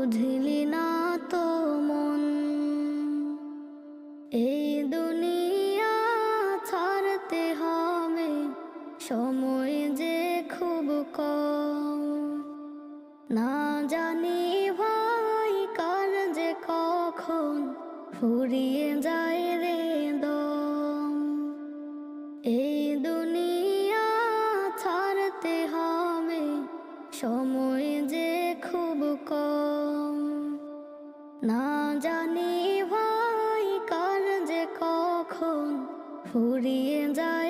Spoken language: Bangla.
বুঝলি না তো মন। এই দুনিয়া ছাড়তে হবে, সময় যে খুব কম। না জানি ভাই কার যে কখন ফুরিয়ে যায় রে দম। এই দুনিয়া ছাড়তে হবে, সময় যে খুব কম। না জানি ভাই কার যে কখন ফুরিয়ে যায়